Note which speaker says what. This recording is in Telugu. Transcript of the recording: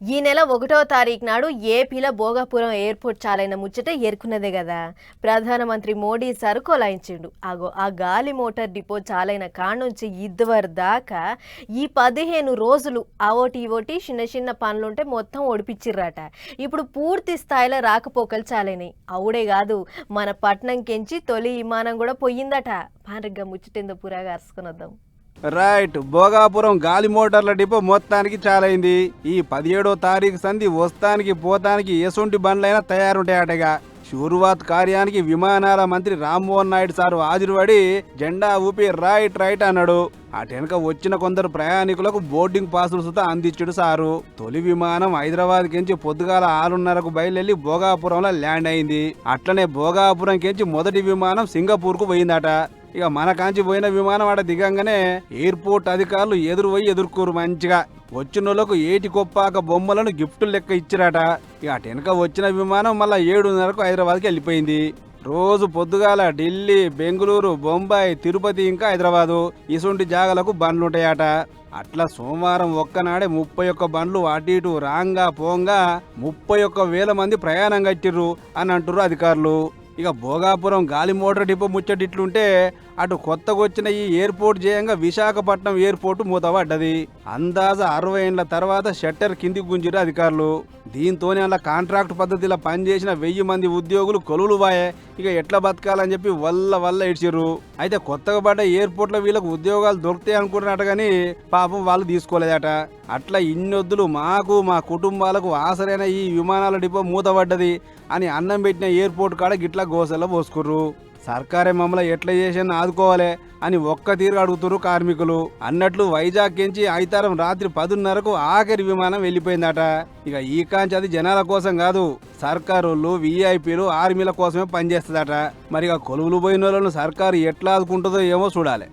Speaker 1: ఈ నెల 1వ తారీఖు నాడు ఏపీలో భోగాపురం ఎయిర్పోర్ట్ చాలైన ముచ్చట ఎరుకున్నదే కదా. ప్రధానమంత్రి మోడీ సార్ కొలాయించిండు. ఆ గాలి మోటార్ డిపో చాలైన కాడ నుంచి ఇదివరకు దాకా ఈ 15 రోజులు అవోటి ఇవోటి చిన్న చిన్న పనులుంటే మొత్తం ఒడిపిచ్చిర్రట. ఇప్పుడు పూర్తి స్థాయిలో రాకపోకలు చాలైనాయి. అవుడే కాదు, మన పట్నం కెంచి తొలి విమానం కూడా పోయిందట. పారగ్గా ముచ్చటేందో పురాగా అరుసుకొని వద్దాం.
Speaker 2: రైట్, భోగాపురం గాలి మోటార్ల డిపో మొత్తానికి చాలైంది. ఈ 17వ తారీఖు సంధి వస్తానికి పోతానికి ఎసుంటి బండ్లైనా తయారుంటాయటగా. షురువాత్ కార్యానికి విమానాల మంత్రి రామ్మోహన్ నాయుడు సారు హాజరుపడి జెండా ఊపి రైట్ రైట్ అన్నాడు. అటెనక వచ్చిన కొందరు ప్రయాణికులకు బోర్డింగ్ పాసులు సుతా అందించుడు సారు. తొలి విమానం హైదరాబాద్ కెంచి పొద్దుగాల 6:30కు బయలుదేరి భోగాపురంలో ల్యాండ్ అయింది. అట్లనే భోగాపురం కెంచి మొదటి విమానం సింగపూర్కు పోయిందట. ఇక మన కాంచి పోయిన విమానం ఆడ దిగంగానే ఎయిర్పోర్ట్ అధికారులు ఎదుర్కోరు మంచిగా. వచ్చినోళ్లకు ఏటి కొప్పాక బొమ్మలను గిఫ్టులు లెక్క ఇచ్చిరట. ఇక అటెనక వచ్చిన విమానం మళ్ళా 7:30కు హైదరాబాద్కి వెళ్ళిపోయింది. రోజు పొద్దుగాల ఢిల్లీ, బెంగళూరు, బొంబాయి, తిరుపతి ఇంకా హైదరాబాదు ఇసుంటి జాగలకు బండ్లుంటాయట. అట్లా సోమవారం ఒక్కనాడే 31 బండ్లు అటు ఇటు రాంగా పోంగా 31,000 మంది ప్రయాణం కట్టిర్రు అని అంటుర్రు అధికారులు. ఇక భోగాపురం గాలి మోటార్ డిపో ముచ్చటిట్లుంటే అటు కొత్తగా వచ్చిన ఈ ఎయిర్పోర్ట్ చేయంగా విశాఖపట్నం ఎయిర్పోర్టు మూతపడ్డది. అందాజ 60 ఏళ్ల తర్వాత షట్టర్ కిందికి గుంజిరు అధికారులు. దీంతోనే అలా కాంట్రాక్ట్ పద్ధతిలో పనిచేసిన 1000 మంది ఉద్యోగులు కొలువులు బాయే. ఇక ఎట్లా బతకాలని చెప్పి వల్ల ఇడ్చిర్రు. అయితే కొత్తగా పడ్డ ఎయిర్పోర్ట్లో వీళ్ళకు ఉద్యోగాలు దొరుకుతాయి అనుకుంటున్నట్టు కానీ పాపం వాళ్ళు తీసుకోలేదట. అట్లా ఇన్నొద్దులు మాకు మా కుటుంబాలకు ఆసరైన ఈ విమానాల డిపో మూతపడ్డది అని అన్నం పెట్టిన ఎయిర్పోర్ట్ కాడ గిట్లా గోసెల్లో పోసుకుర్రు. సర్కారే మమ్మల్ని ఎట్లా చేసిన ఆదుకోవాలి అని ఒక్క తీరు అడుగుతురు కార్మికులు. అన్నట్లు వైజాగ్ కెంచి ఐతారం రాత్రి 10:30కు ఆఖరి విమానం వెళ్ళిపోయిందట. ఇక ఈ కాంచి అది జనాల కోసం కాదు, సర్కారోళ్ళు, విఐపీలు, ఆర్మీల కోసమే పనిచేస్తుందట. మరి ఇక కొలువులు పోయిన వాళ్ళను సర్కారు ఎట్లా ఆదుకుంటుందో ఏమో చూడాలి.